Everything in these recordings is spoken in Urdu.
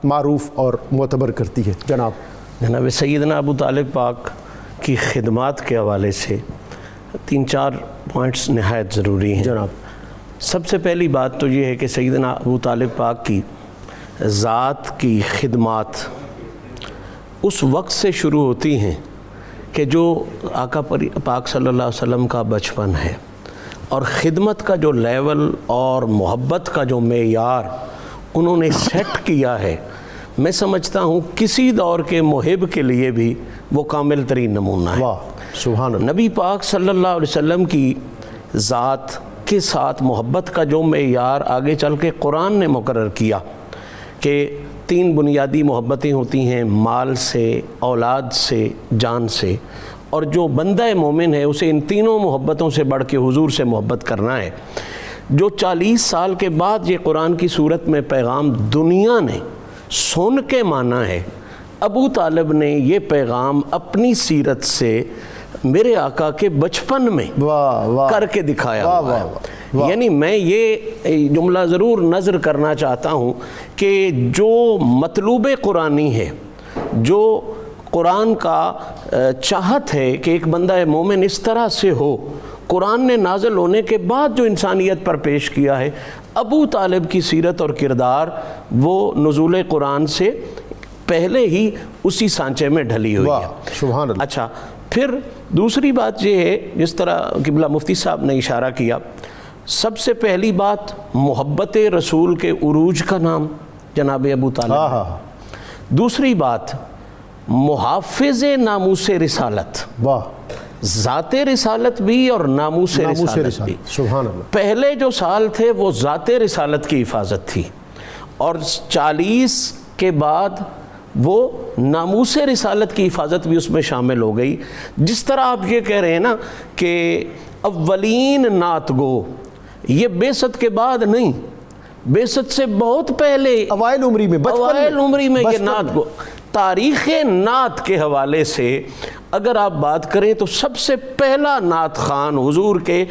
معروف اور معتبر کرتی ہے؟ جناب سیدنا ابو طالب پاک کی خدمات کے حوالے سے 3-4 پوائنٹس نہایت ضروری ہیں جناب۔ سب سے پہلی بات تو یہ ہے کہ سیدنا ابو طالب پاک کی ذات کی خدمات اس وقت سے شروع ہوتی ہیں کہ جو آقا پاک صلی اللہ علیہ وسلم کا بچپن ہے، اور خدمت کا جو لیول اور محبت کا جو معیار انہوں نے سیٹ کیا ہے، میں سمجھتا ہوں کسی دور کے محب کے لیے بھی وہ کامل ترین نمونہ ہے۔ واہ سبحان اللہ۔ نبی پاک صلی اللہ علیہ وسلم کی ذات کے ساتھ محبت کا جو معیار آگے چل کے قرآن نے مقرر کیا کہ 3 بنیادی محبتیں ہوتی ہیں، مال سے، اولاد سے، جان سے، اور جو بندہ مومن ہے اسے ان تینوں محبتوں سے بڑھ کے حضور سے محبت کرنا ہے۔ جو 40 سال کے بعد یہ قرآن کی صورت میں پیغام دنیا نے سن کے مانا ہے، ابو طالب نے یہ پیغام اپنی سیرت سے میرے آقا کے بچپن میں کر کے دکھایا ہوا ہے۔ یعنی میں یہ جملہ ضرور نظر کرنا چاہتا ہوں کہ جو مطلوب قرآنی ہے، جو قرآن کا چاہت ہے کہ ایک بندہ مومن اس طرح سے ہو، قرآن نے نازل ہونے کے بعد جو انسانیت پر پیش کیا ہے، ابو طالب کی سیرت اور کردار وہ نزول قرآن سے پہلے ہی اسی سانچے میں ڈھلی ہوئی ہے۔ سبحان اللہ۔ اچھا، پھر دوسری بات یہ ہے، جس طرح قبلہ مفتی صاحب نے اشارہ کیا، سب سے پہلی بات محبت رسول کے عروج کا نام جناب ابو طالب۔ دوسری بات محافظ ناموس رسالت، ذات رسالت بھی اور ناموس رسالت بھی۔ سبحان اللہ۔ پہلے جو سال تھے وہ ذات رسالت کی حفاظت تھی، اور 40 کے بعد وہ ناموس رسالت کی حفاظت بھی اس میں شامل ہو گئی۔ جس طرح آپ یہ کہہ رہے ہیں نا کہ اولین نعت گو، یہ بعثت کے بعد نہیں، بعثت سے بہت پہلے اوائل عمری میں یہ نعت گو۔ تاریخ نعت کے حوالے سے اگر آپ بات کریں تو سب سے پہلا نعت خان حضور کے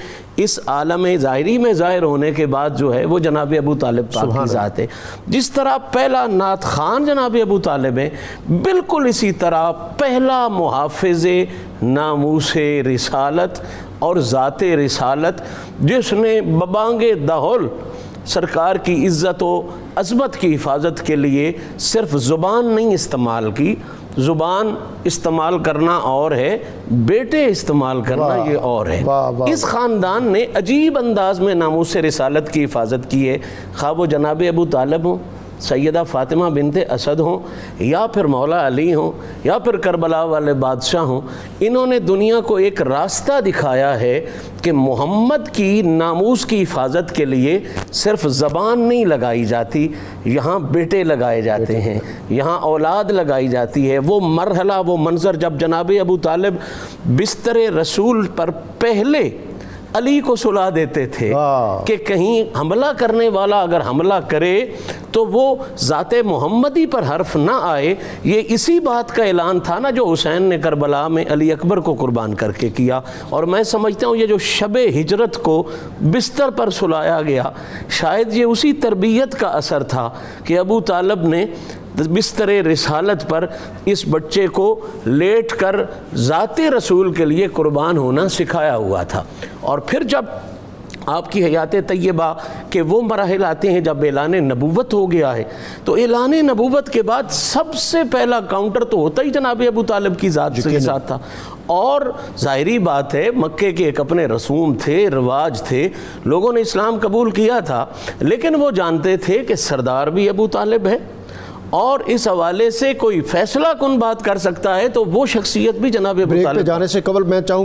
اس عالم ظاہری میں ظاہر ہونے کے بعد جو ہے وہ جناب ابو طالب پاک کی ذات ہے۔ جس طرح پہلا نعت خان جناب ابو طالب ہے، بالکل اسی طرح پہلا محافظ ناموس رسالت اور ذات رسالت، جس نے ببانگ دہل سرکار کی عزت و عظمت کی حفاظت کے لیے صرف زبان نہیں استعمال کی، زبان استعمال کرنا اور ہے، بیٹے استعمال کرنا یہ اور ہے۔ اس خاندان نے عجیب انداز میں ناموس رسالت کی حفاظت کی ہے، خواہ وہ جناب ابو طالب ہوں، سیدہ فاطمہ بنت اسد ہوں، یا پھر مولا علی ہوں، یا پھر کربلا والے بادشاہ ہوں۔ انہوں نے دنیا کو ایک راستہ دکھایا ہے کہ محمد کی ناموس کی حفاظت کے لیے صرف زبان نہیں لگائی جاتی، یہاں بیٹے لگائے جاتے ہیں، یہاں اولاد لگائی جاتی ہے۔ وہ مرحلہ، وہ منظر جب جناب ابو طالب بستر رسول پر پہلے علی کو سلا دیتے تھے کہ کہیں حملہ کرنے والا اگر حملہ کرے تو وہ ذات محمدی پر حرف نہ آئے۔ یہ اسی بات کا اعلان تھا نا جو حسین نے کربلا میں علی اکبر کو قربان کر کے کیا۔ اور میں سمجھتا ہوں یہ جو شب ہجرت کو بستر پر سلایا گیا، شاید یہ اسی تربیت کا اثر تھا کہ ابو طالب نے بستر رسالت پر اس بچے کو لیٹ کر ذات رسول کے لیے قربان ہونا سکھایا ہوا تھا۔ اور پھر جب آپ کی حیات طیبہ کے وہ مراحل آتے ہیں جب اعلان نبوت ہو گیا ہے، تو اعلان نبوت کے بعد سب سے پہلا کاؤنٹر تو ہوتا ہی جناب ابو طالب کی ذات کے ساتھ تھا۔ اور ظاہری بات ہے، مکے کے ایک اپنے رسوم تھے، رواج تھے، لوگوں نے اسلام قبول کیا تھا، لیکن وہ جانتے تھے کہ سردار بھی ابو طالب ہے، اور اس حوالے سے کوئی فیصلہ کن بات کر سکتا ہے تو وہ شخصیت بھی جناب ابو طالب۔ جانے سے قبل میں چاہوں